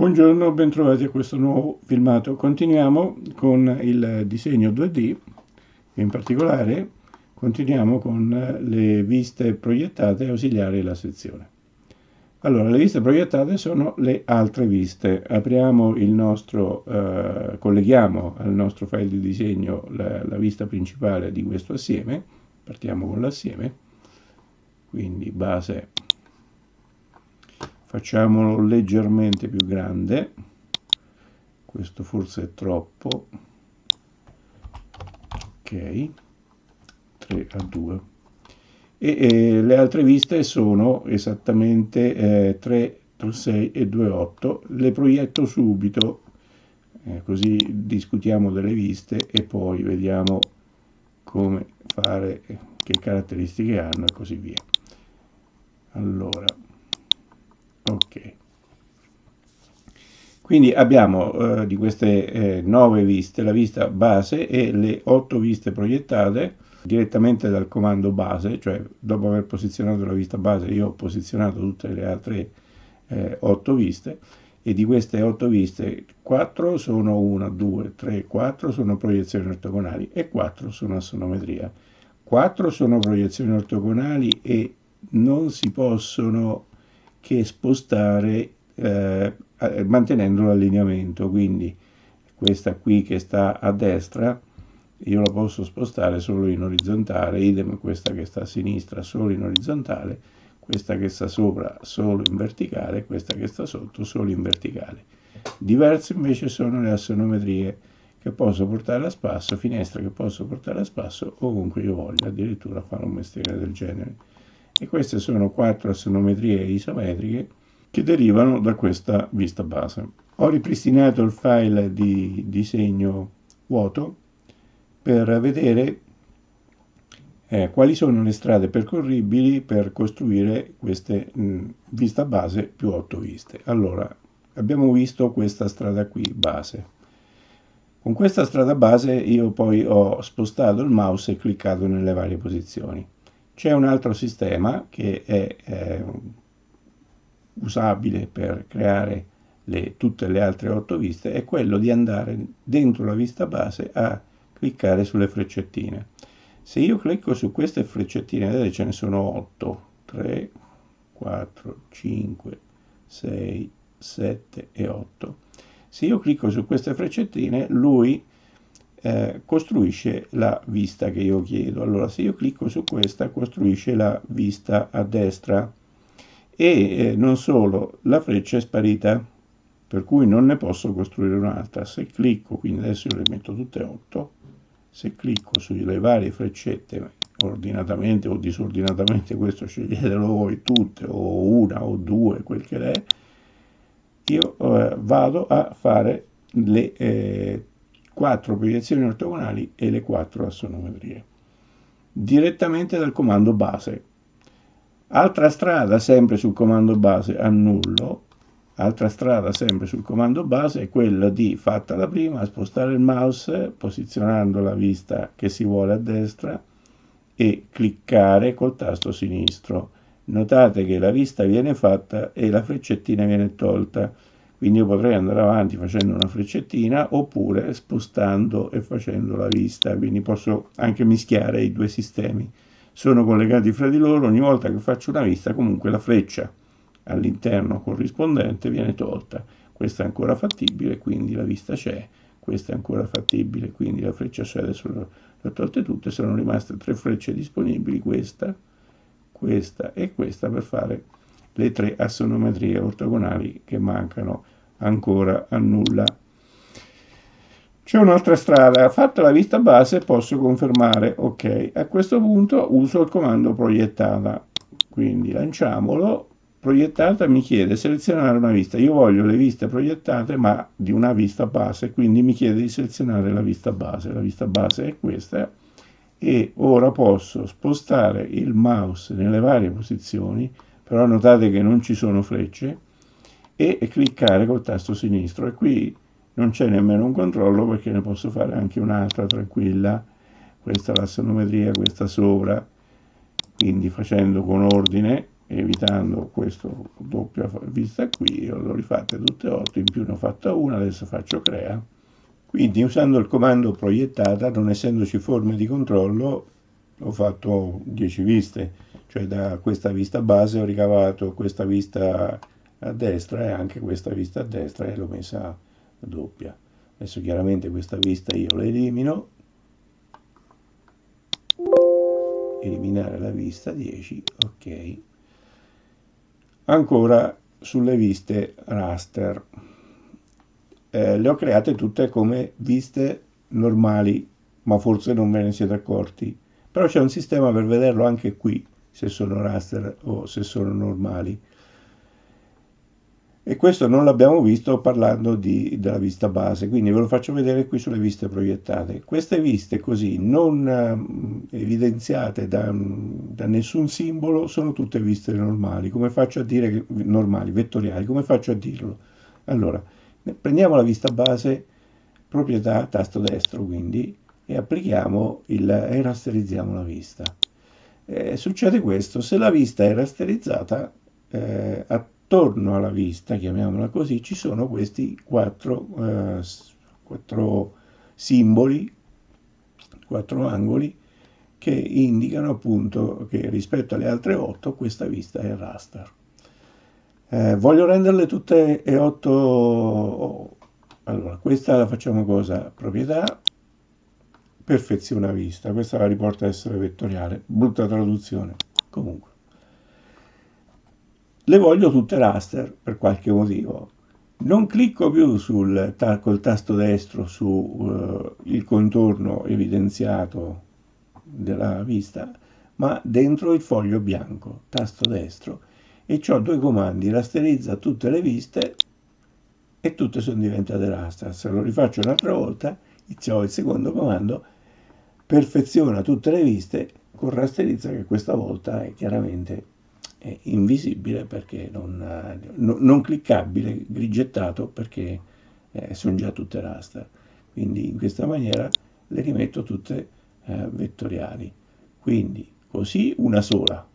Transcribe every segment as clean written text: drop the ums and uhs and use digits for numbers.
Buongiorno, bentrovati a questo nuovo filmato. Continuiamo con il disegno 2D, in particolare continuiamo con le viste proiettate ausiliari alla sezione. Allora, le viste proiettate sono le altre viste. Apriamo il nostro, colleghiamo al nostro file di disegno la vista principale di questo assieme. Partiamo con l'assieme, quindi base. Facciamolo leggermente più grande, questo forse è troppo, ok, 3:2. E le altre viste sono esattamente 3:6 e 2:8, le proietto subito, così discutiamo delle viste e poi vediamo come fare, che caratteristiche hanno e così via. Allora, ok. Quindi abbiamo di queste 9 viste la vista base e le 8 viste proiettate direttamente dal comando base, cioè dopo aver posizionato la vista base io ho posizionato tutte le altre 8 viste e di queste 8 viste 4 sono 1, 2, 3, 4 sono proiezioni ortogonali e 4 sono assonometria. 4 sono proiezioni ortogonali e non si possono che spostare mantenendo l'allineamento, quindi questa qui che sta a destra io la posso spostare solo in orizzontale, idem questa che sta a sinistra solo in orizzontale, questa che sta sopra solo in verticale, questa che sta sotto solo in verticale. Diverse invece sono le assonometrie che posso portare a spasso, finestre che posso portare a spasso ovunque io voglia, addirittura fare un mestiere del genere. E queste sono 4 assonometrie isometriche che derivano da questa vista base. Ho ripristinato il file di disegno vuoto per vedere quali sono le strade percorribili per costruire queste vista base più 8 viste. Allora, abbiamo visto questa strada qui, base. Con questa strada base io poi ho spostato il mouse e cliccato nelle varie posizioni. C'è un altro sistema che è usabile per creare tutte le altre 8 viste, è quello di andare dentro la vista base a cliccare sulle freccettine. Se io clicco su queste freccettine, vedete ce ne sono 8, 3, 4, 5, 6, 7 e 8. Se io clicco su queste freccettine, lui costruisce la vista che io chiedo. Allora, se io clicco su questa, costruisce la vista a destra e non solo, la freccia è sparita, per cui non ne posso costruire un'altra. Se clicco, quindi adesso io le metto tutte 8, se clicco sulle varie freccette ordinatamente o disordinatamente, questo sceglietelo voi, tutte o una o due, quel che è, io vado a fare le 4 proiezioni ortogonali e le 4 assonometrie direttamente dal comando base. Altra strada sempre sul comando base, annullo. Altra strada sempre sul comando base è quella di, fatta la prima, spostare il mouse posizionando la vista che si vuole a destra e cliccare col tasto sinistro. Notate che la vista viene fatta e la freccettina viene tolta, quindi io potrei andare avanti facendo una freccettina oppure spostando e facendo la vista, quindi posso anche mischiare i due sistemi. Sono collegati fra di loro, ogni volta che faccio una vista comunque la freccia all'interno corrispondente viene tolta. Questa è ancora fattibile, quindi la vista c'è, questa è ancora fattibile, quindi la freccia c'è, adesso le ho tolte tutte, sono rimaste 3 frecce disponibili, questa, questa e questa per fare le 3 assonometrie ortogonali che mancano ancora a nulla. C'è un'altra strada, fatta la vista base posso confermare, ok, a questo punto uso il comando proiettata, quindi lanciamolo, proiettata mi chiede selezionare una vista, io voglio le viste proiettate ma di una vista base, quindi mi chiede di selezionare la vista base è questa e ora posso spostare il mouse nelle varie posizioni, però notate che non ci sono frecce, e cliccare col tasto sinistro e qui non c'è nemmeno un controllo perché ne posso fare anche un'altra tranquilla, questa è l'assonometria, questa sopra, quindi facendo con ordine evitando questa doppia vista qui, io l'ho rifatte tutte e 8, in più ne ho fatta una, adesso faccio crea. Quindi usando il comando proiettata, non essendoci forme di controllo, ho fatto 10 viste, cioè da questa vista base ho ricavato questa vista a destra e anche questa vista a destra e l'ho messa doppia. Adesso chiaramente questa vista io la elimino, eliminare la vista 10, ok. Ancora sulle viste raster, le ho create tutte come viste normali, ma forse non ve ne siete accorti, però c'è un sistema per vederlo anche qui, se sono raster o se sono normali. E questo non l'abbiamo visto parlando della vista base, quindi ve lo faccio vedere qui sulle viste proiettate. Queste viste così, non evidenziate da nessun simbolo, sono tutte viste normali. Come faccio a dire che, normali, vettoriali, come faccio a dirlo? Allora, prendiamo la vista base, proprietà, tasto destro quindi, e applichiamo e rasterizziamo la vista. Succede questo, se la vista è rasterizzata, attorno alla vista, chiamiamola così, ci sono questi quattro simboli, quattro angoli, che indicano appunto che rispetto alle altre 8 questa vista è raster. Voglio renderle tutte e 8. Allora, questa la facciamo cosa? Proprietà, perfeziona vista, questa la riporta a essere vettoriale, brutta traduzione, comunque. Le voglio tutte raster per qualche motivo. Non clicco più col tasto destro su il contorno evidenziato della vista, ma dentro il foglio bianco, tasto destro, e ho due comandi, rasterizza tutte le viste e tutte sono diventate raster. Se lo rifaccio un'altra volta, ho il secondo comando, perfeziona tutte le viste con rasterizza, che questa volta è chiaramente invisibile perché non cliccabile, grigettato perché sono già tutte raster. Quindi in questa maniera le rimetto tutte vettoriali. Quindi così una sola,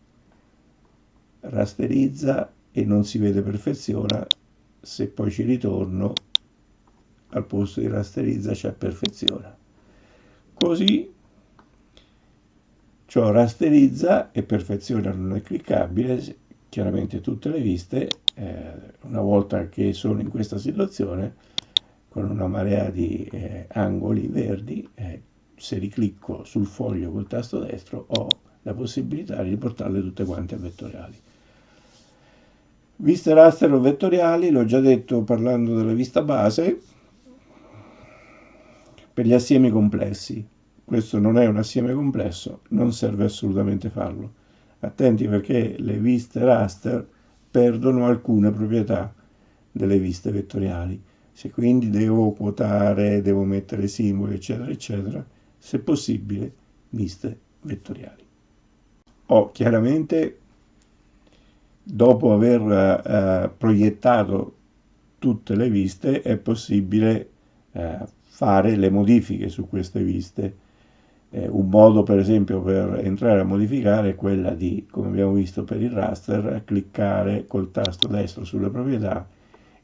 rasterizza e non si vede perfeziona, se poi ci ritorno al posto di rasterizza c'è perfeziona. Così ciò rasterizza e perfeziona, non è cliccabile, chiaramente tutte le viste, una volta che sono in questa situazione, con una marea di angoli verdi, se riclicco sul foglio col tasto destro ho la possibilità di riportarle tutte quante a vettoriali. Viste raster o vettoriali, l'ho già detto parlando della vista base, per gli assiemi complessi. Questo non è un assieme complesso, non serve assolutamente farlo. Attenti perché le viste raster perdono alcune proprietà delle viste vettoriali. Se quindi devo quotare, devo mettere simboli, eccetera, eccetera, se possibile, viste vettoriali. Chiaramente, dopo aver proiettato tutte le viste, è possibile fare le modifiche su queste viste. Un modo per esempio per entrare a modificare è quella di, come abbiamo visto per il raster, cliccare col tasto destro sulle proprietà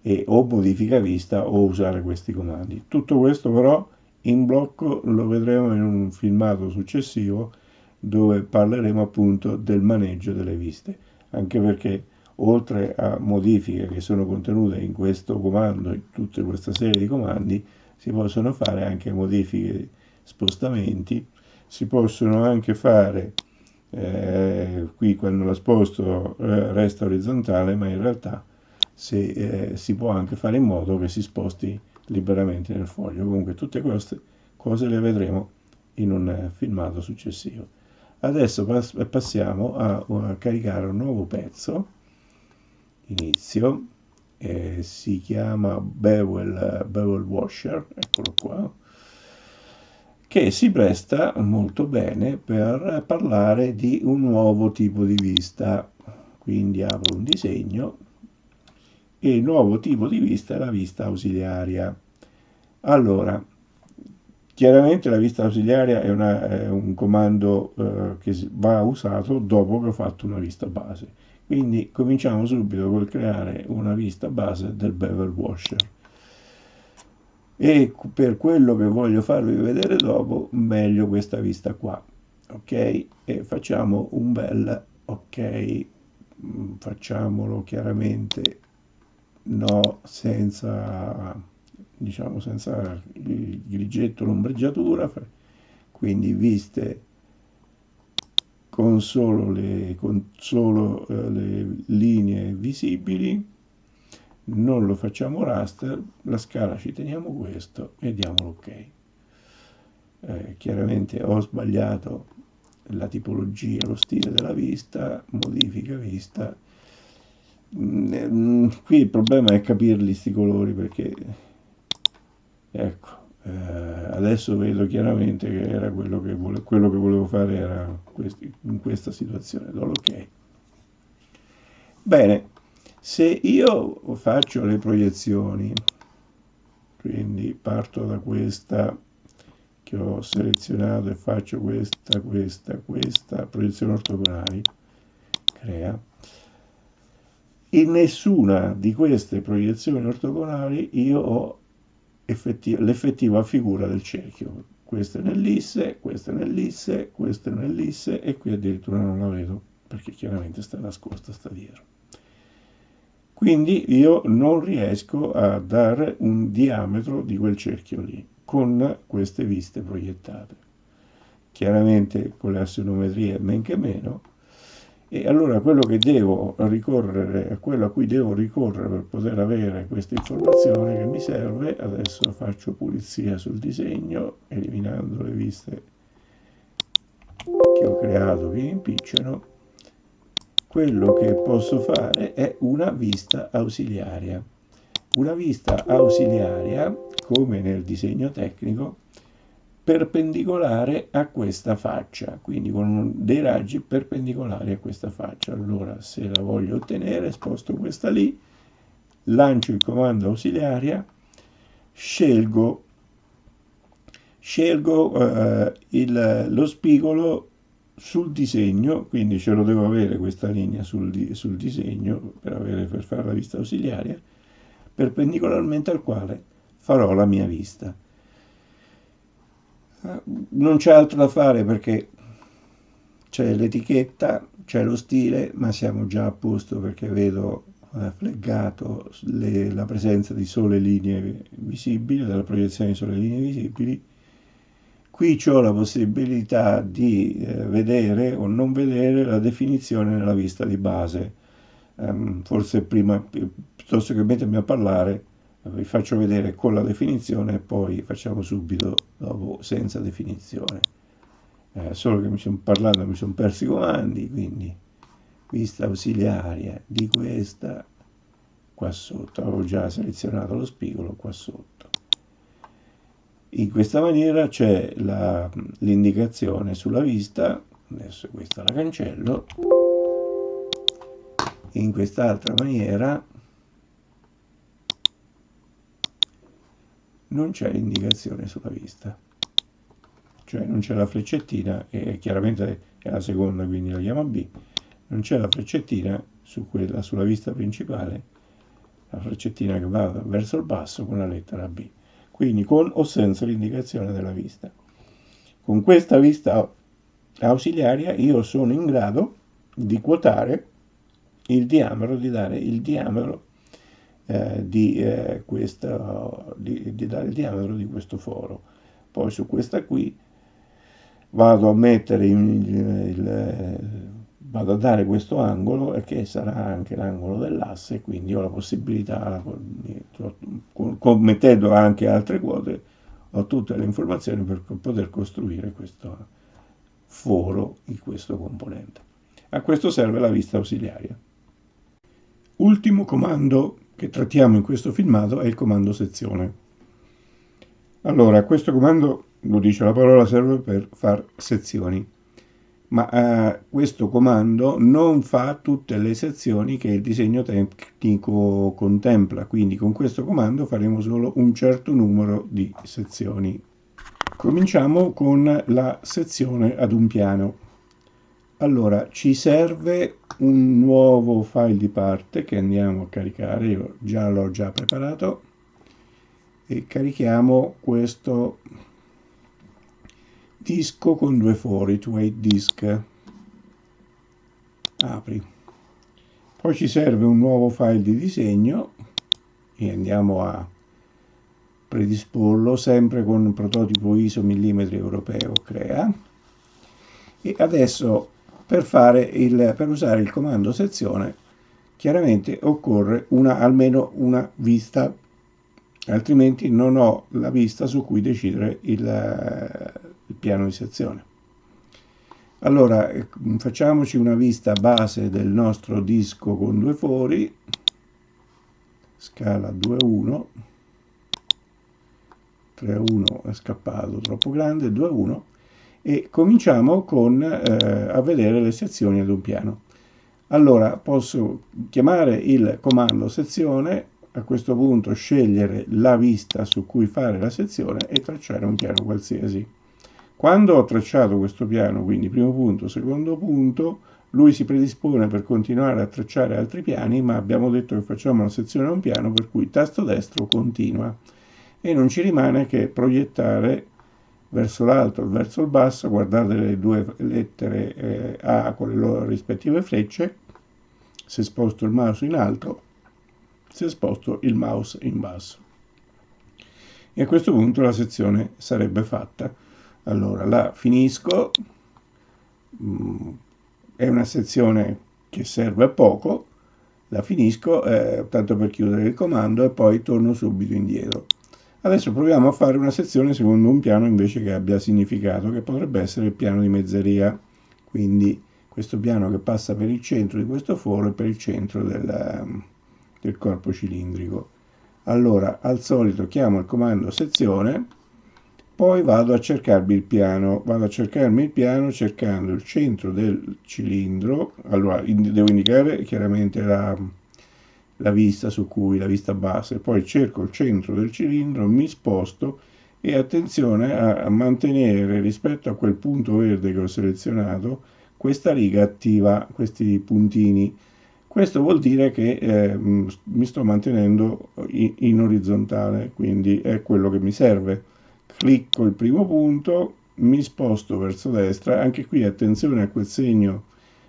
e o modifica vista o usare questi comandi. Tutto questo però in blocco lo vedremo in un filmato successivo dove parleremo appunto del maneggio delle viste, anche perché oltre a modifiche che sono contenute in questo comando, in tutta questa serie di comandi, si possono fare anche modifiche, spostamenti, si possono anche fare, qui quando la sposto resta orizzontale, ma in realtà si può anche fare in modo che si sposti liberamente nel foglio. Comunque tutte queste cose le vedremo in un filmato successivo. Adesso passiamo a caricare un nuovo pezzo, inizio, si chiama Bevel Washer, eccolo qua, che si presta molto bene per parlare di un nuovo tipo di vista. Quindi apro un disegno e il nuovo tipo di vista è la vista ausiliaria. Allora, Chiaramente la vista ausiliaria è un comando che va usato dopo che ho fatto una vista base. Quindi cominciamo subito col creare una vista base del bevel washer. E per quello che voglio farvi vedere dopo, meglio questa vista qua. Ok? E facciamo un bel ok. Facciamolo chiaramente no, senza, diciamo, senza il grigetto, l'ombreggiatura, quindi viste con solo le linee visibili, non lo facciamo raster, la scala ci teniamo questo e diamo l'ok. Chiaramente ho sbagliato la tipologia, lo stile della vista, modifica vista. Qui il problema è capirli sti colori perché ecco, adesso vedo chiaramente che era quello che volevo fare era in questa situazione. Do l'ok. Bene, se io faccio le proiezioni, quindi parto da questa che ho selezionato e faccio questa, proiezione ortogonali, crea. In nessuna di queste proiezioni ortogonali io ho l'effettiva figura del cerchio. Questo è nell'isse, questo è nell'isse, questo è nell'isse e qui addirittura non la vedo perché chiaramente sta nascosta, sta dietro. Quindi io non riesco a dare un diametro di quel cerchio lì con queste viste proiettate. Chiaramente con le assonometrie men che meno. E allora quello che devo ricorrere, quello a cui devo ricorrere per poter avere questa informazione che mi serve, adesso faccio pulizia sul disegno, eliminando le viste che ho creato che impicciano, quello che posso fare è una vista ausiliaria. Una vista ausiliaria, come nel disegno tecnico, perpendicolare a questa faccia, quindi con dei raggi perpendicolari a questa faccia. Allora, se la voglio ottenere, sposto questa lì, lancio il comando ausiliaria, scelgo lo spigolo sul disegno, quindi ce lo devo avere questa linea sul disegno per fare la vista ausiliaria, perpendicolarmente al quale farò la mia vista. Non c'è altro da fare perché c'è l'etichetta, c'è lo stile, ma siamo già a posto perché vedo flaggato la presenza di sole linee visibili, della proiezione di sole linee visibili. Qui ho la possibilità di vedere o non vedere la definizione nella vista di base. Forse prima, piuttosto che mettermi a parlare, vi faccio vedere con la definizione e poi facciamo subito dopo senza definizione. Solo che mi sono persi i comandi, quindi vista ausiliaria di questa qua sotto, avevo già selezionato lo spigolo qua sotto. In questa maniera c'è l'indicazione sulla vista, adesso questa la cancello, in quest'altra maniera non c'è l'indicazione sulla vista, cioè non c'è la freccettina, e chiaramente è la seconda, quindi la chiamo B, non c'è la freccettina sulla vista principale, la freccettina che va verso il basso con la lettera B, quindi con o senza l'indicazione della vista. Con questa vista ausiliaria io sono in grado di quotare il diametro, di dare il diametro di dare il diametro di questo foro. Poi su questa qui vado a mettere vado a dare questo angolo che sarà anche l'angolo dell'asse, quindi ho la possibilità, mettendo anche altre quote, ho tutte le informazioni per poter costruire questo foro di questo componente. A questo serve la vista ausiliaria. Ultimo comando che trattiamo in questo filmato è il comando sezione. Allora, questo comando, lo dice la parola, serve per fare sezioni, ma questo comando non fa tutte le sezioni che il disegno tecnico contempla, quindi con questo comando faremo solo un certo numero di sezioni. Cominciamo con la sezione ad un piano. Allora, ci serve un nuovo file di parte che andiamo a caricare, io l'ho già preparato, e carichiamo questo disco con due fori, 2 disk. Apri. Poi ci serve un nuovo file di disegno e andiamo a predisporlo sempre con un prototipo ISO millimetri europeo crea. E adesso per usare il comando sezione chiaramente occorre almeno una vista, altrimenti non ho la vista su cui decidere il piano di sezione. Allora facciamoci una vista base del nostro disco con due fori, scala 2:1, 3:1 è scappato troppo grande, 2:1, e cominciamo a vedere le sezioni ad un piano. Allora posso chiamare il comando sezione, a questo punto scegliere la vista su cui fare la sezione e tracciare un piano qualsiasi. Quando ho tracciato questo piano, quindi primo punto, secondo punto, lui si predispone per continuare a tracciare altri piani, ma abbiamo detto che facciamo una sezione a un piano, per cui tasto destro continua. E non ci rimane che proiettare verso l'alto e verso il basso, guardate le due lettere A con le loro rispettive frecce, se sposto il mouse in alto, se sposto il mouse in basso. E a questo punto la sezione sarebbe fatta. Allora la finisco, è una sezione che serve a poco, la finisco tanto per chiudere il comando e poi torno subito indietro. Adesso proviamo a fare una sezione secondo un piano invece che abbia significato, che potrebbe essere il piano di mezzeria, quindi questo piano che passa per il centro di questo foro e per il centro del corpo cilindrico. Allora al solito chiamo il comando sezione, poi vado a cercarmi il piano, cercando il centro del cilindro. Allora devo indicare chiaramente la vista su cui, la vista base, poi cerco il centro del cilindro, mi sposto e attenzione a mantenere rispetto a quel punto verde che ho selezionato questa riga attiva, questi puntini. Questo vuol dire che mi sto mantenendo in orizzontale, quindi è quello che mi serve. Clicco il primo punto, mi sposto verso destra, anche qui attenzione a quel segno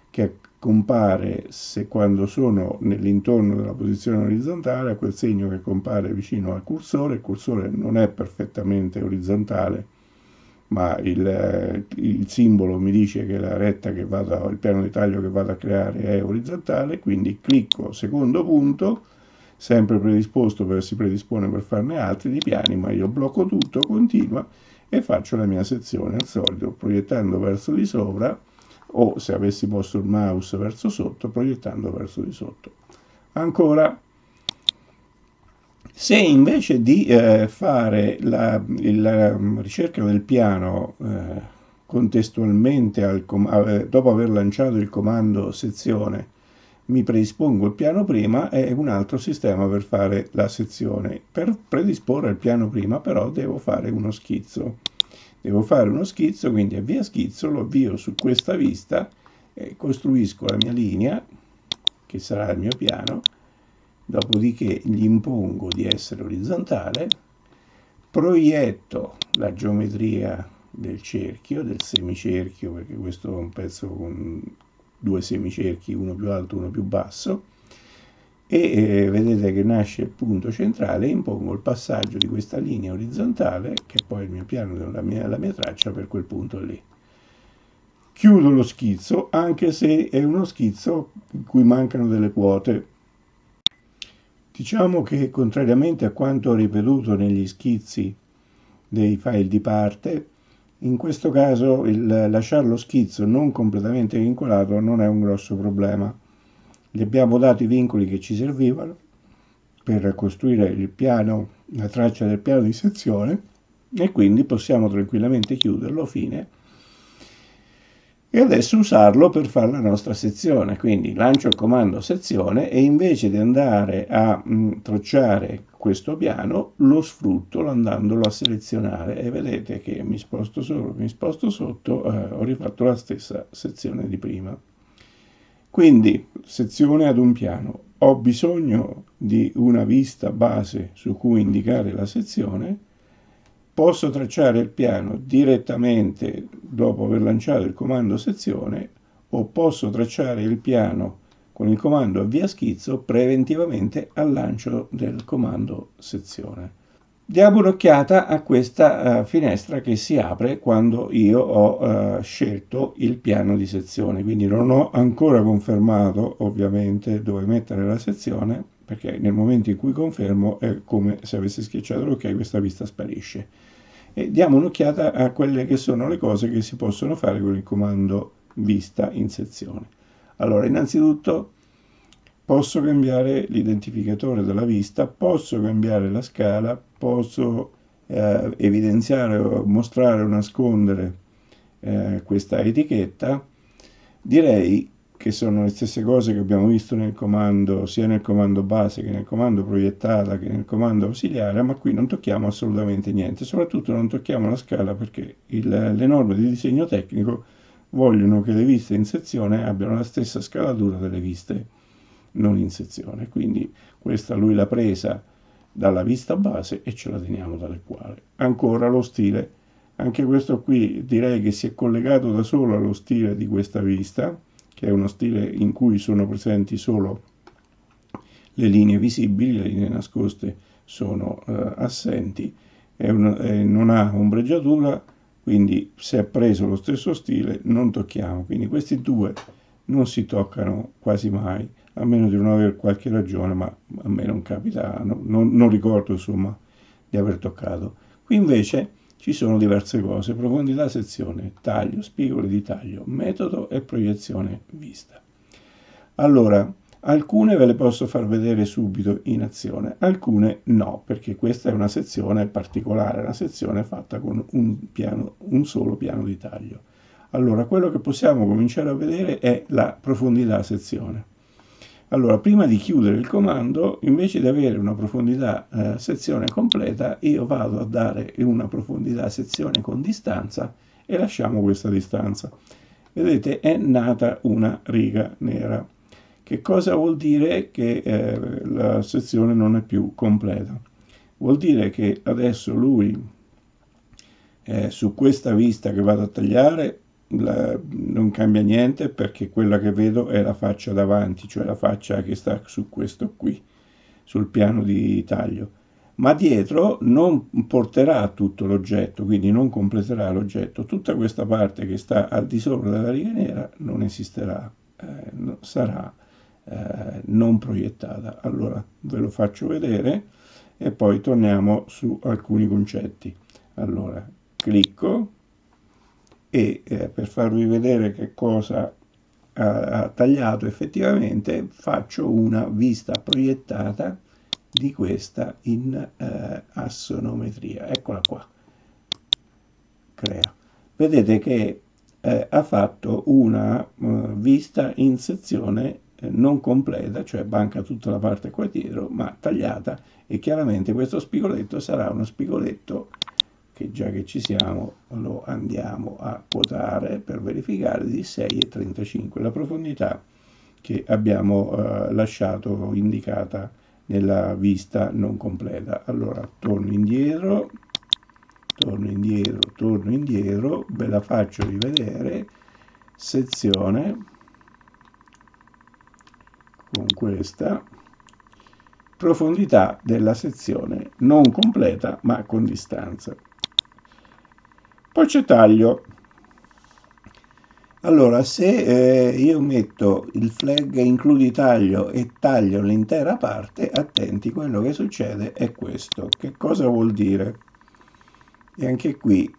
che compare quando sono nell'intorno della posizione orizzontale, a quel segno che compare vicino al cursore. Il cursore non è perfettamente orizzontale, ma il simbolo mi dice che la retta che vado, il piano di taglio che vado a creare è orizzontale, quindi clicco secondo punto, sempre si predispone per farne altri di piani, ma io blocco tutto, continua e faccio la mia sezione al solito, proiettando verso di sopra, o se avessi posto il mouse verso sotto, proiettando verso di sotto. Ancora, se invece di fare la ricerca del piano contestualmente dopo aver lanciato il comando sezione, mi predispongo il piano prima, è un altro sistema per fare la sezione. Per predisporre il piano prima però devo fare uno schizzo. Quindi avvia schizzo, lo avvio su questa vista, costruisco la mia linea, che sarà il mio piano, dopodiché gli impongo di essere orizzontale, proietto la geometria del cerchio, del semicerchio, perché questo è un pezzo con due semicerchi, uno più alto e uno più basso, e vedete che nasce il punto centrale, e impongo il passaggio di questa linea orizzontale, che è poi il mio piano, la mia traccia per quel punto lì. Chiudo lo schizzo, anche se è uno schizzo in cui mancano delle quote. Diciamo che, contrariamente a quanto ho ripetuto negli schizzi dei file di parte, in questo caso lasciare lo schizzo non completamente vincolato non è un grosso problema. Gli abbiamo dato i vincoli che ci servivano per costruire il piano, la traccia del piano di sezione, e quindi possiamo tranquillamente chiuderlo, fine. e adesso usarlo per fare la nostra sezione. Quindi lancio il comando sezione e invece di andare a tracciare questo piano lo sfrutto andandolo a selezionare e vedete che mi sposto sopra, mi sposto sotto, ho rifatto la stessa sezione di prima. Quindi sezione ad un piano. Ho bisogno di una vista base su cui indicare la sezione. Posso tracciare il piano direttamente dopo aver lanciato il comando sezione o posso tracciare il piano con il comando avvia schizzo preventivamente al lancio del comando sezione. Diamo un'occhiata a questa finestra che si apre quando io ho scelto il piano di sezione, quindi non ho ancora confermato ovviamente dove mettere la sezione, perché nel momento in cui confermo è come se avessi schiacciato l'ok, questa vista sparisce. E diamo un'occhiata a quelle che sono le cose che si possono fare con il comando vista in sezione. Allora, innanzitutto posso cambiare l'identificatore della vista, posso cambiare la scala, posso evidenziare o mostrare o nascondere questa etichetta. Direi che sono le stesse cose che abbiamo visto nel comando, sia nel comando base che nel comando proiettata che nel comando ausiliare, ma qui non tocchiamo assolutamente niente, soprattutto non tocchiamo la scala perché le norme di disegno tecnico vogliono che le viste in sezione abbiano la stessa scalatura delle viste non in sezione, quindi questa lui l'ha presa dalla vista base e ce la teniamo tale quale. Ancora lo stile, anche questo qui direi che si è collegato da solo allo stile di questa vista, che è uno stile in cui sono presenti solo le linee visibili, le linee nascoste sono assenti, non ha ombreggiatura, quindi se è preso lo stesso stile non tocchiamo, quindi questi due non si toccano quasi mai, a meno di non avere qualche ragione, ma a me non capita, non ricordo insomma di aver toccato. Qui invece ci sono diverse cose: profondità sezione, taglio, spigoli di taglio, metodo e proiezione vista. Allora, alcune ve le posso far vedere subito in azione, alcune no, perché questa è una sezione particolare, una sezione fatta con un solo piano di taglio. Allora, quello che possiamo cominciare a vedere è la profondità sezione. Allora, prima di chiudere il comando, invece di avere una profondità sezione completa, io vado a dare una profondità sezione con distanza e lasciamo questa distanza. Vedete, è nata una riga nera. Che cosa vuol dire che la sezione non è più completa? Vuol dire che adesso lui su questa vista che vado a tagliare non cambia niente perché quella che vedo è la faccia davanti, cioè la faccia che sta su questo qui, sul piano di taglio. Ma dietro non porterà tutto l'oggetto, quindi non completerà l'oggetto. Tutta questa parte che sta al di sopra della riga nera non esisterà, sarà non proiettata. Allora ve lo faccio vedere e poi torniamo su alcuni concetti. Allora, clicco e per farvi vedere che cosa ha tagliato effettivamente faccio una vista proiettata di questa in assonometria. Eccola qua, crea. Vedete che ha fatto una vista in sezione non completa, cioè manca tutta la parte qua dietro, ma tagliata, e chiaramente questo spigoletto sarà uno spigoletto che già che ci siamo lo andiamo a quotare per verificare di 6,35, la profondità che abbiamo lasciato indicata nella vista non completa. Allora torno indietro, ve la faccio rivedere, sezione con questa profondità della sezione non completa ma con distanza. Poi c'è taglio. Allora, se io metto il flag includi taglio e taglio l'intera parte, attenti, quello che succede è questo. Che cosa vuol dire? E anche qui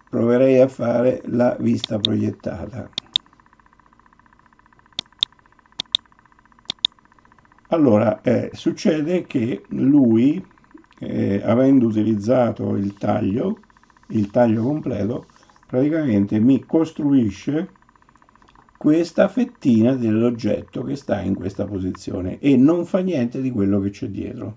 proverei a fare la vista proiettata. Allora, succede che lui, avendo utilizzato il taglio completo, praticamente mi costruisce questa fettina dell'oggetto che sta in questa posizione e non fa niente di quello che c'è dietro.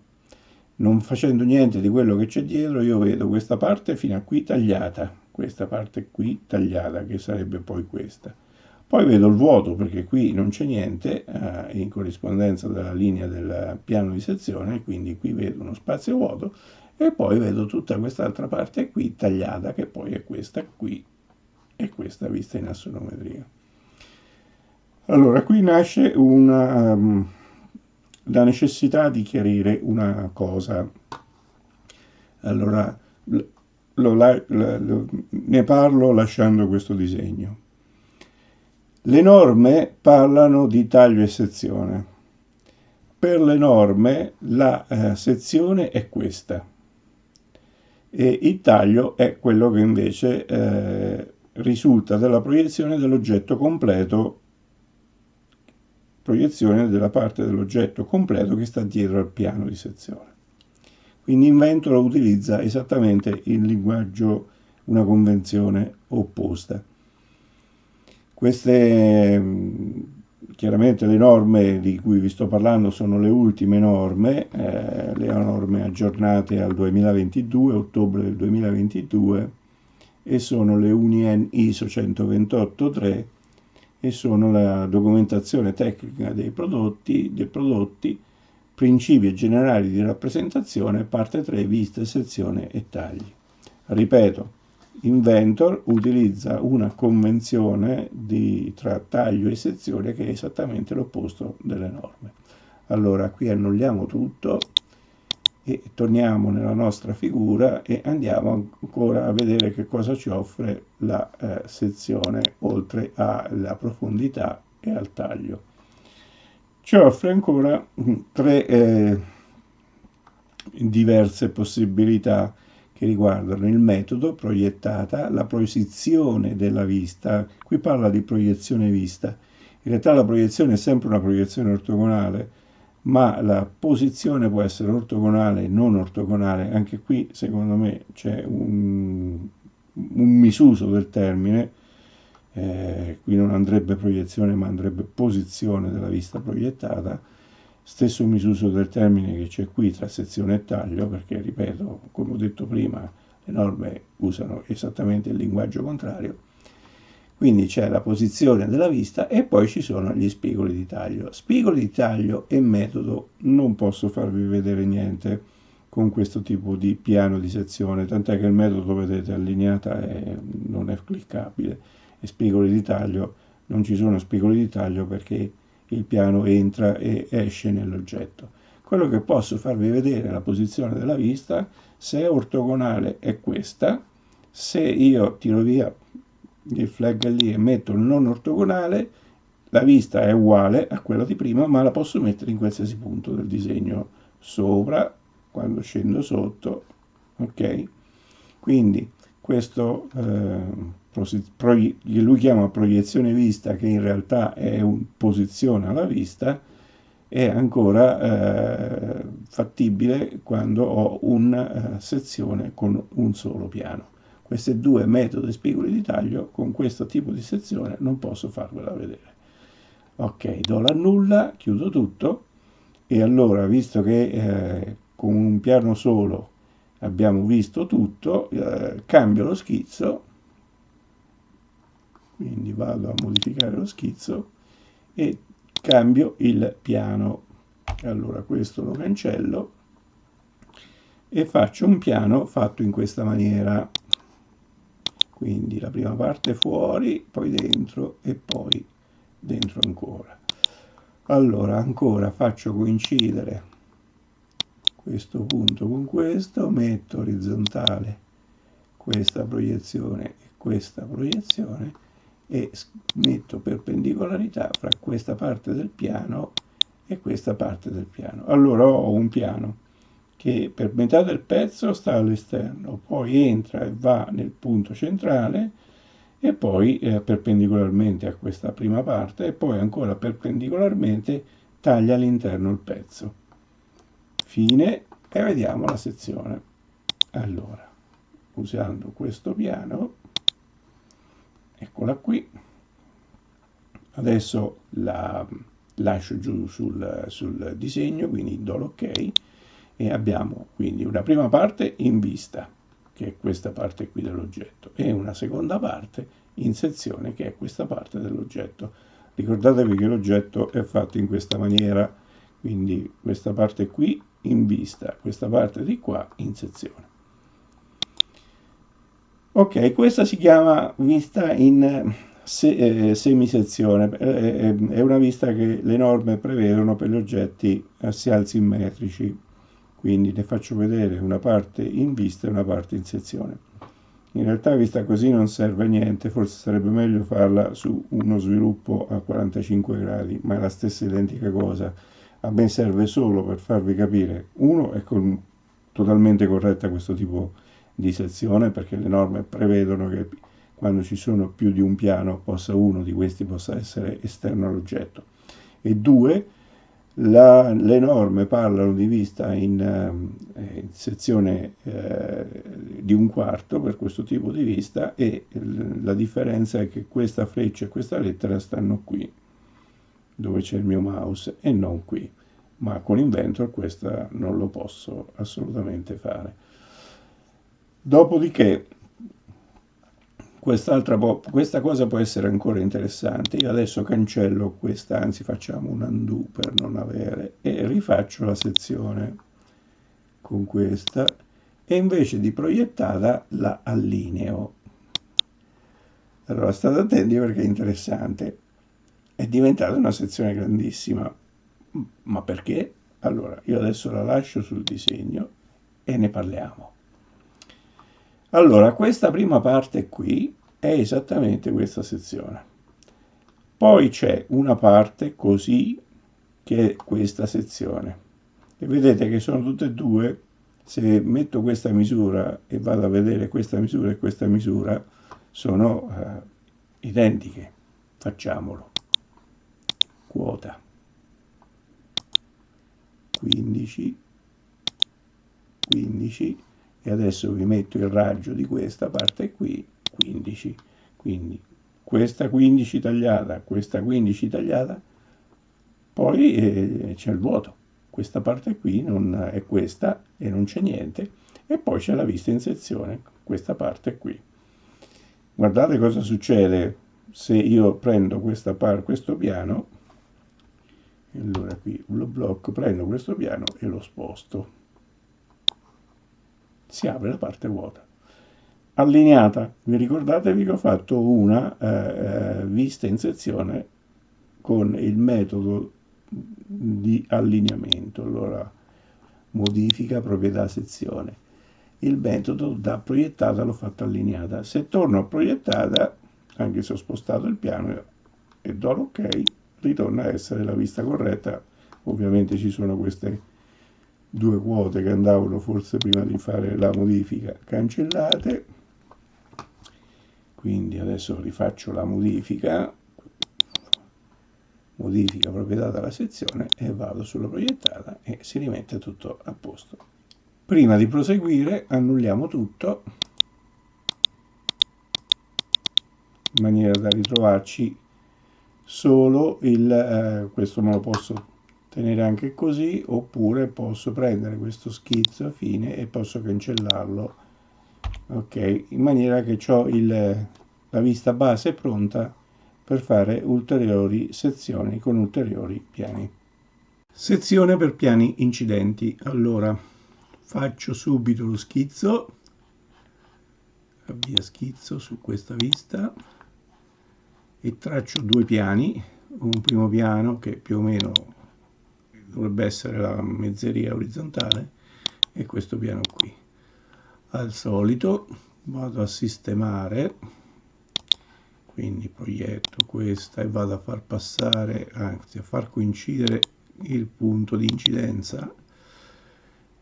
Non facendo niente di quello che c'è dietro, io vedo questa parte fino a qui tagliata, questa parte qui tagliata, che sarebbe poi questa. Poi vedo il vuoto, perché qui non c'è niente, in corrispondenza della linea del piano di sezione, quindi qui vedo uno spazio vuoto, e poi vedo tutta quest'altra parte qui tagliata, che poi è questa qui, e questa vista in assonometria. Allora, qui nasce la necessità di chiarire una cosa. Allora, ne parlo lasciando questo disegno. Le norme parlano di taglio e sezione. Per le norme la sezione è questa e il taglio è quello che invece risulta dalla proiezione dell'oggetto completo, proiezione della parte dell'oggetto completo che sta dietro al piano di sezione. Quindi Inventor utilizza esattamente il linguaggio, una convenzione opposta. Queste, chiaramente le norme di cui vi sto parlando sono le ultime norme, le norme aggiornate al 2022, ottobre del 2022, e sono le UNIEN ISO 128.3 e sono la documentazione tecnica dei prodotti, principi generali di rappresentazione, parte 3, viste, sezione e tagli. Ripeto, Inventor utilizza una convenzione tra taglio e sezione che è esattamente l'opposto delle norme. Allora, qui annulliamo tutto e torniamo nella nostra figura e andiamo ancora a vedere che cosa ci offre la sezione, oltre alla profondità e al taglio. Ci offre ancora tre diverse possibilità che riguardano il metodo proiettata, la posizione della vista. Qui parla di proiezione vista. In realtà la proiezione è sempre una proiezione ortogonale, ma la posizione può essere ortogonale e non ortogonale. Anche qui, secondo me, c'è un misuso del termine. Qui non andrebbe proiezione, ma andrebbe posizione della vista proiettata. Stesso misuso del termine che c'è qui tra sezione e taglio, perché, ripeto, come ho detto prima, le norme usano esattamente il linguaggio contrario. Quindi c'è la posizione della vista e poi ci sono gli spigoli di taglio. Spigoli di taglio e metodo non posso farvi vedere niente con questo tipo di piano di sezione, tant'è che il metodo, vedete, allineata non è cliccabile, e spigoli di taglio, non ci sono spigoli di taglio perché il piano entra e esce nell'oggetto. Quello che posso farvi vedere è la posizione della vista. Se è ortogonale è questa, se io tiro via il flag lì e metto il non ortogonale, la vista è uguale a quella di prima, ma la posso mettere in qualsiasi punto del disegno, sopra, quando scendo sotto, ok? Quindi questo lui chiama proiezione vista, che in realtà è un posizione alla vista, è ancora fattibile quando ho una sezione con un solo piano. Questi due metodi spigoli di taglio con questo tipo di sezione non posso farvela vedere. Ok, do l'annulla, chiudo tutto e allora, visto che con un piano solo abbiamo visto tutto, cambio lo schizzo, quindi vado a modificare lo schizzo e cambio il piano. Allora questo lo cancello e faccio un piano fatto in questa maniera. Quindi la prima parte fuori, poi dentro e poi dentro ancora. Allora ancora faccio coincidere questo punto con questo, metto orizzontale questa proiezione e questa proiezione e metto perpendicolarità fra questa parte del piano e questa parte del piano. Allora ho un piano che per metà del pezzo sta all'esterno, poi entra e va nel punto centrale e poi perpendicolarmente a questa prima parte e poi ancora perpendicolarmente taglia all'interno il pezzo. Fine, e vediamo la sezione. Allora, usando questo piano, eccola qui. Adesso la lascio giù sul disegno, quindi do l'ok e abbiamo quindi una prima parte in vista, che è questa parte qui dell'oggetto, e una seconda parte in sezione, che è questa parte dell'oggetto. Ricordatevi che l'oggetto è fatto in questa maniera, quindi questa parte qui in vista, questa parte di qua in sezione. Ok, questa si chiama vista in semisezione, è una vista che le norme prevedono per gli oggetti assiali simmetrici, quindi ne faccio vedere una parte in vista e una parte in sezione. In realtà vista così non serve a niente, forse sarebbe meglio farla su uno sviluppo a 45 gradi, ma è la stessa identica cosa. A me serve solo per farvi capire, uno è totalmente corretta questo tipo di sezione, perché le norme prevedono che quando ci sono più di un piano uno di questi possa essere esterno all'oggetto, e due, le norme parlano di vista in sezione di un quarto per questo tipo di vista, e la differenza è che questa freccia e questa lettera stanno qui dove c'è il mio mouse e non qui, ma con Inventor questa non lo posso assolutamente fare. Dopodiché questa cosa può essere ancora interessante. Io adesso cancello questa, anzi facciamo un undo per non avere, e rifaccio la sezione con questa, e invece di proiettata la allineo. Allora state attenti perché è interessante. È diventata una sezione grandissima. Ma perché? Allora, io adesso la lascio sul disegno e ne parliamo. Allora, questa prima parte qui è esattamente questa sezione. Poi c'è una parte così, che è questa sezione. E vedete che sono tutte e due. Se metto questa misura e vado a vedere questa misura e questa misura, sono identiche. Facciamolo. Quota 15, 15, e adesso vi metto il raggio di questa parte qui, 15. Quindi questa 15 tagliata, questa 15 tagliata, poi c'è il vuoto. Questa parte qui non è questa e non c'è niente, e poi c'è la vista in sezione, questa parte qui. Guardate cosa succede se io prendo questo piano, allora qui lo blocco, prendo questo piano e lo sposto. Si apre la parte vuota. Allineata, vi ricordatevi che ho fatto una vista in sezione con il metodo di allineamento. Allora, modifica proprietà sezione. Il metodo da proiettata l'ho fatto allineata. Se torno a proiettata, anche se ho spostato il piano e do l'ok, ritorna a essere la vista corretta. Ovviamente ci sono queste due quote che andavano forse prima di fare la modifica cancellate, quindi adesso rifaccio la modifica proprietà della sezione, e vado sulla proiettata e si rimette tutto a posto. Prima di proseguire annulliamo tutto in maniera da ritrovarci solo questo me lo posso tenere anche così, oppure posso prendere questo schizzo a fine e posso cancellarlo, ok, in maniera che ho la vista base pronta per fare ulteriori sezioni con ulteriori piani. Sezione per piani incidenti. Allora, faccio subito lo schizzo, avvia schizzo su questa vista e traccio due piani, un primo piano che più o meno dovrebbe essere la mezzeria orizzontale, e questo piano qui. Al solito vado a sistemare, quindi proietto questa e vado a far passare, anzi a far coincidere il punto di incidenza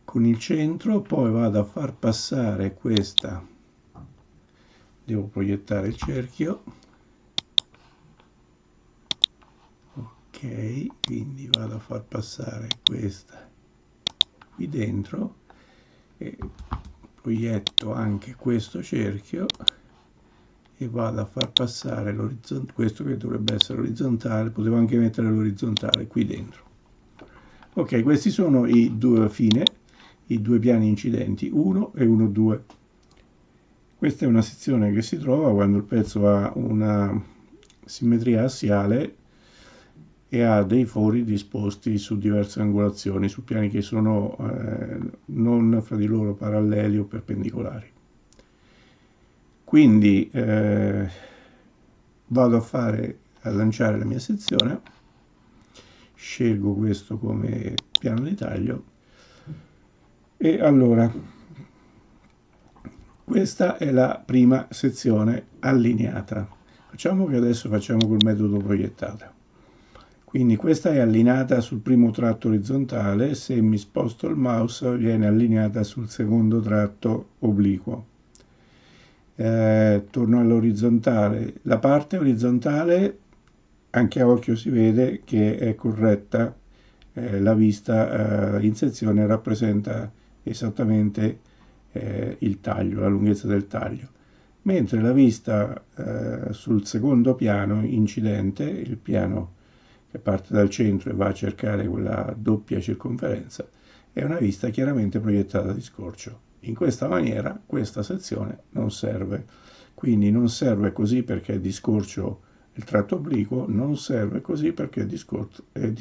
con il centro, poi vado a far passare questa, devo proiettare il cerchio, ok, quindi vado a far passare questa qui dentro e proietto anche questo cerchio e vado a far passare questo che dovrebbe essere orizzontale, potevo anche mettere l'orizzontale qui dentro. Ok, questi sono i due piani incidenti, 1 e 1, 2. Questa è una sezione che si trova quando il pezzo ha una simmetria assiale e ha dei fori disposti su diverse angolazioni, su piani che sono non fra di loro paralleli o perpendicolari. Quindi vado a lanciare la mia sezione, scelgo questo come piano di taglio e allora questa è la prima sezione allineata. Facciamo che adesso facciamo col metodo proiettata. Quindi questa è allineata sul primo tratto orizzontale, se mi sposto il mouse viene allineata sul secondo tratto obliquo. Torno all'orizzontale. La parte orizzontale anche a occhio si vede che è corretta, la vista in sezione rappresenta esattamente il taglio, la lunghezza del taglio, mentre la vista sul secondo piano incidente, il piano che parte dal centro e va a cercare quella doppia circonferenza, è una vista chiaramente proiettata di scorcio. In questa maniera questa sezione non serve, quindi non serve così perché è di scorcio il tratto obliquo, non serve così perché è di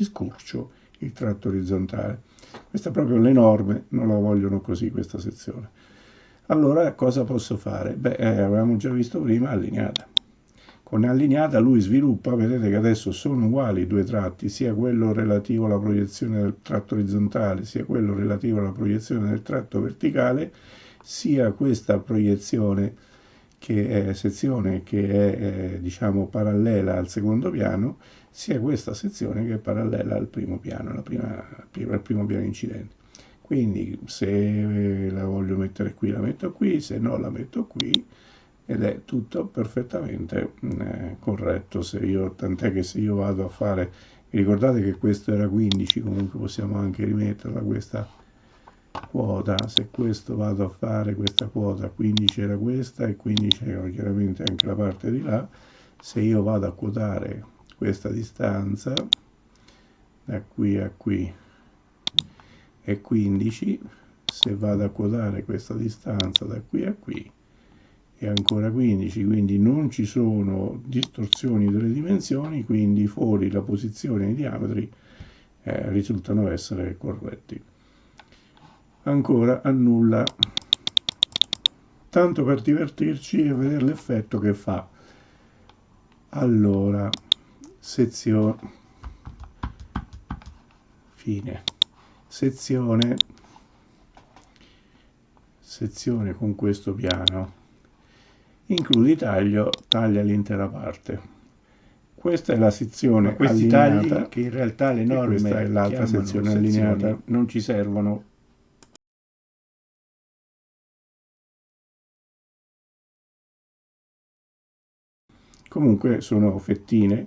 scorcio il tratto orizzontale. Questa è proprio le norme, non la vogliono così questa sezione. Allora cosa posso fare? Beh, avevamo già visto prima allineata. Con allineata lui sviluppa, vedete che adesso sono uguali i due tratti, sia quello relativo alla proiezione del tratto orizzontale, sia quello relativo alla proiezione del tratto verticale, sia questa proiezione sezione che è diciamo parallela al secondo piano, sia questa sezione che è parallela al primo piano, al primo piano incidente. Quindi se la voglio mettere qui la metto qui, se no la metto qui, ed è tutto perfettamente corretto. Tant'è che se io vado a fare, ricordate che questo era 15, comunque possiamo anche rimetterla questa quota, se questo vado a fare questa quota, 15 era questa e 15 era chiaramente anche la parte di là. Se io vado a quotare questa distanza da qui a qui è 15, se vado a quotare questa distanza da qui a qui è ancora 15, quindi non ci sono distorsioni delle dimensioni, quindi fuori la posizione e i diametri risultano essere corretti. Ancora annulla, tanto per divertirci e vedere l'effetto che fa. Allora, sezione, fine, sezione con questo piano, includi taglio, taglia l'intera parte. Questa è la sezione Ma questi allineata, tagli, che in realtà le norme questa è l'altra sezione allineata, non ci servono. Comunque sono fettine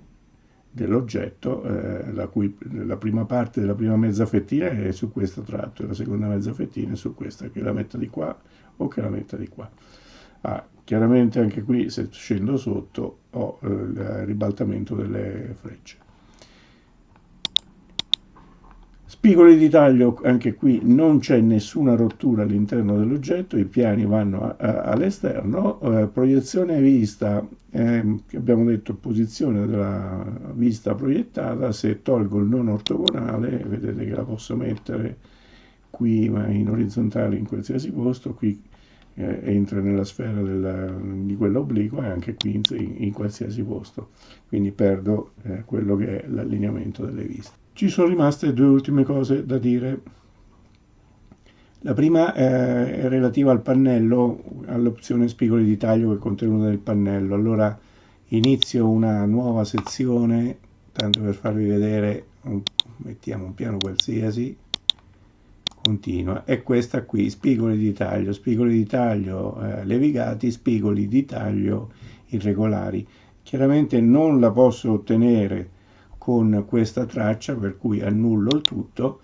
dell'oggetto, la prima parte della prima mezza fettina è su questo tratto e la seconda mezza fettina è su questa, che la metta di qua o che la metta di qua. Chiaramente anche qui se scendo sotto ho il ribaltamento delle frecce. Spigoli di taglio, anche qui non c'è nessuna rottura all'interno dell'oggetto, i piani vanno all'esterno, proiezione vista, abbiamo detto posizione della vista proiettata, se tolgo il non ortogonale, vedete che la posso mettere qui ma in orizzontale in qualsiasi posto, qui entra nella sfera di quella obliqua e anche qui in qualsiasi posto, quindi perdo quello che è l'allineamento delle viste. Ci sono rimaste due ultime cose da dire. La prima è relativa al pannello, all'opzione spigoli di taglio che è contenuta nel pannello. Allora inizio una nuova sezione, tanto per farvi vedere, mettiamo un piano qualsiasi, continua, e questa qui, spigoli di taglio levigati, spigoli di taglio irregolari. Chiaramente non la posso ottenere con questa traccia, per cui annullo il tutto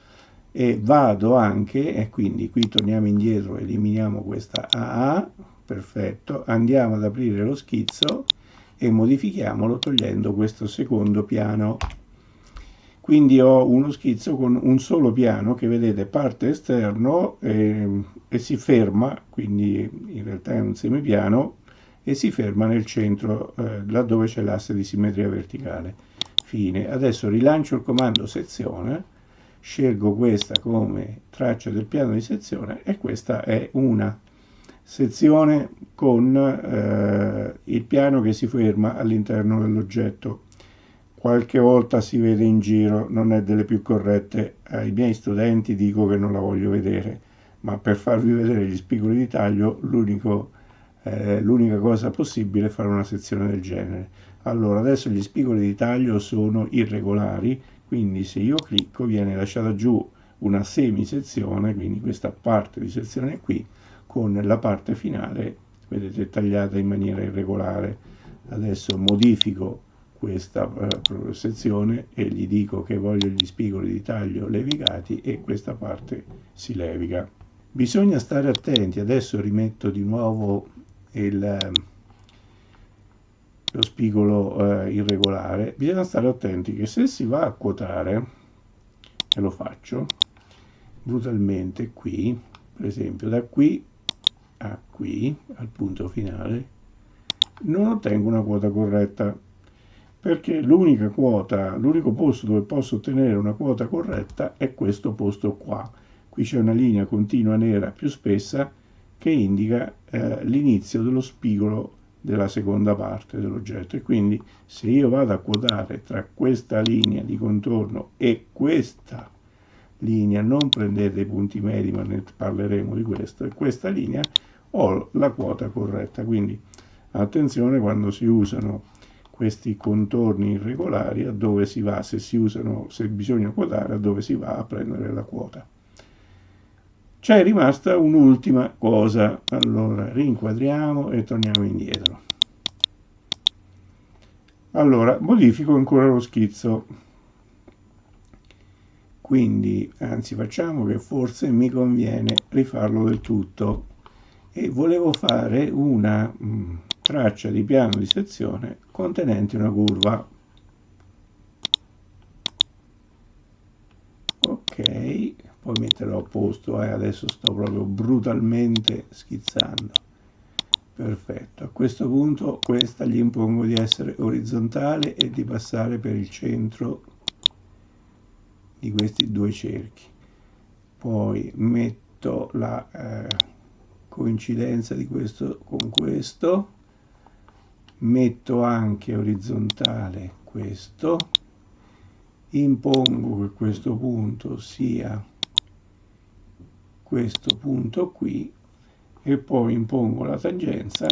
e vado anche, e quindi qui torniamo indietro, eliminiamo questa AA, perfetto, andiamo ad aprire lo schizzo e modifichiamolo togliendo questo secondo piano. Quindi ho uno schizzo con un solo piano che vedete parte esterno e si ferma, quindi in realtà è un semipiano, e si ferma nel centro laddove c'è l'asse di simmetria verticale. Fine. Adesso rilancio il comando sezione, scelgo questa come traccia del piano di sezione e questa è una sezione con il piano che si ferma all'interno dell'oggetto. Qualche volta si vede in giro, non è delle più corrette. Ai miei studenti dico che non la voglio vedere, ma per farvi vedere gli spigoli di taglio l'unica cosa possibile è fare una sezione del genere. Allora, adesso gli spigoli di taglio sono irregolari, quindi se io clicco viene lasciata giù una semisezione, quindi questa parte di sezione qui, con la parte finale, vedete, tagliata in maniera irregolare. Adesso modifico questa sezione e gli dico che voglio gli spigoli di taglio levigati e questa parte si leviga. Bisogna stare attenti, adesso rimetto di nuovo lo spigolo irregolare, bisogna stare attenti che se si va a quotare, e lo faccio brutalmente qui, per esempio da qui a qui, al punto finale, non ottengo una quota corretta, perché l'unico posto dove posso ottenere una quota corretta è questo posto qua. Qui c'è una linea continua nera più spessa che indica l'inizio dello spigolo della seconda parte dell'oggetto, e quindi se io vado a quotare tra questa linea di contorno e questa linea, non prendete i punti medi, ma ne parleremo di questo, e questa linea ho la quota corretta. Quindi attenzione quando si usano questi contorni irregolari a dove si va, se bisogna quotare, a dove si va a prendere la quota. C'è rimasta un'ultima cosa, allora rinquadriamo e torniamo indietro. Allora modifico ancora lo schizzo, quindi anzi facciamo che forse mi conviene rifarlo del tutto, e volevo fare una traccia di piano di sezione contenente una curva. Ok, poi metterò a posto, adesso sto proprio brutalmente schizzando. Perfetto, a questo punto questa gli impongo di essere orizzontale e di passare per il centro di questi due cerchi. Poi metto la coincidenza di questo con questo, metto anche orizzontale questo, impongo che questo punto sia questo punto qui e poi impongo la tangenza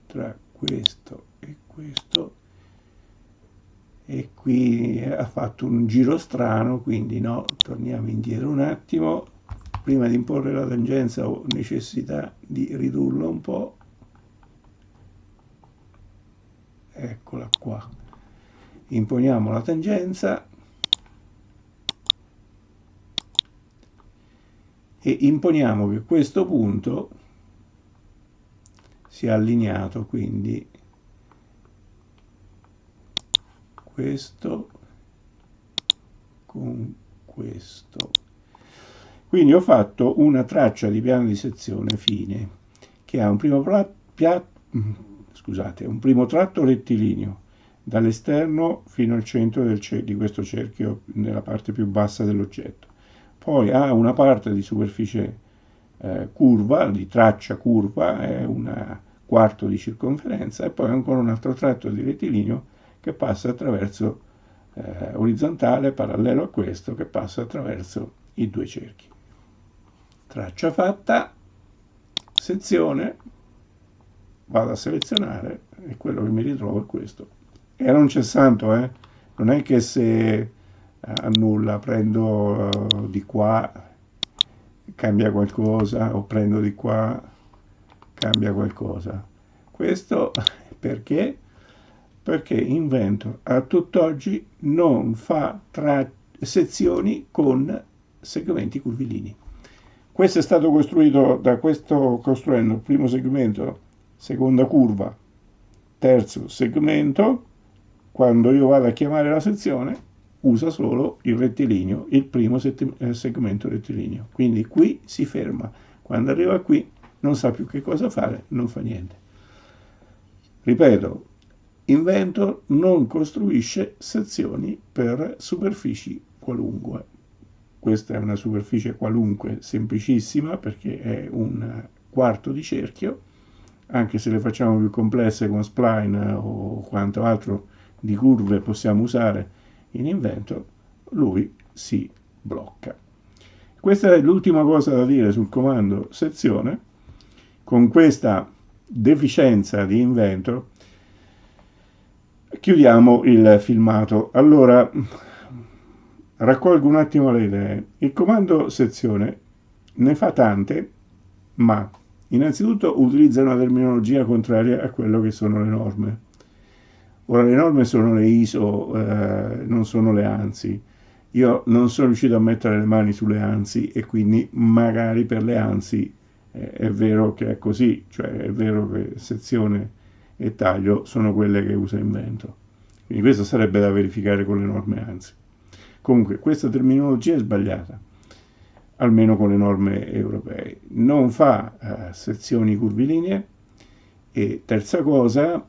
tra questo e questo, e qui ha fatto un giro strano, quindi no, torniamo indietro un attimo. Prima di imporre la tangenza ho necessità di ridurlo un po', eccola qua, imponiamo la tangenza e imponiamo che questo punto sia allineato, quindi questo con questo. Quindi ho fatto una traccia di piano di sezione fine che ha un primo tratto rettilineo dall'esterno fino al centro di questo cerchio nella parte più bassa dell'oggetto. Poi ha una parte di superficie curva, di traccia curva, è un quarto di circonferenza, e poi ancora un altro tratto di rettilineo che passa attraverso orizzontale, parallelo a questo, che passa attraverso i due cerchi. Traccia fatta, sezione, vado a selezionare e quello che mi ritrovo è questo. E non c'è santo, non è che se annulla, prendo di qua, cambia qualcosa, o prendo di qua, cambia qualcosa. Questo perché? Perché Inventor a tutt'oggi non fa sezioni con segmenti curvilini. Questo è stato costruito da questo, costruendo il primo segmento, seconda curva, terzo segmento. Quando io vado a chiamare la sezione, usa solo il rettilineo, il primo segmento rettilineo. Quindi qui si ferma. Quando arriva qui non sa più che cosa fare, non fa niente. Ripeto, Inventor non costruisce sezioni per superfici qualunque. Questa è una superficie qualunque semplicissima perché è un quarto di cerchio, anche se le facciamo più complesse con spline o quanto altro di curve possiamo usare in Inventor, lui si blocca. Questa è l'ultima cosa da dire sul comando sezione. Con questa deficienza di Inventor chiudiamo il filmato. Allora, raccolgo un attimo le idee. Il comando sezione ne fa tante, ma innanzitutto utilizza una terminologia contraria a quello che sono le norme. Ora, le norme sono le ISO, non sono le ANSI. Io non sono riuscito a mettere le mani sulle ANSI e quindi magari per le ANSI è vero che è così, cioè è vero che sezione e taglio sono quelle che usa Inventor. Quindi questo sarebbe da verificare con le norme ANSI. Comunque questa terminologia è sbagliata, almeno con le norme europee. Non fa sezioni curvilinee e terza cosa,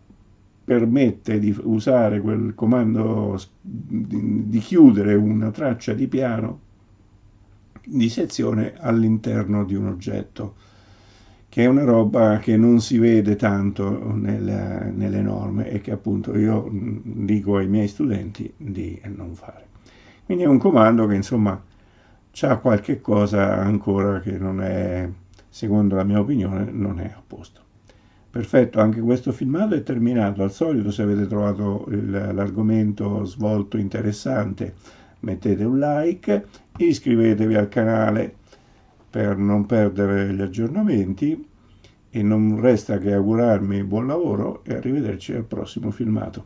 permette di usare quel comando di chiudere una traccia di piano di sezione all'interno di un oggetto, che è una roba che non si vede tanto nelle norme e che appunto io dico ai miei studenti di non fare. Quindi è un comando che insomma c'ha qualche cosa ancora che non è, secondo la mia opinione, non è a posto. Perfetto, anche questo filmato è terminato. Al solito, se avete trovato l'argomento svolto interessante, mettete un like, iscrivetevi al canale per non perdere gli aggiornamenti e non resta che augurarmi buon lavoro e arrivederci al prossimo filmato.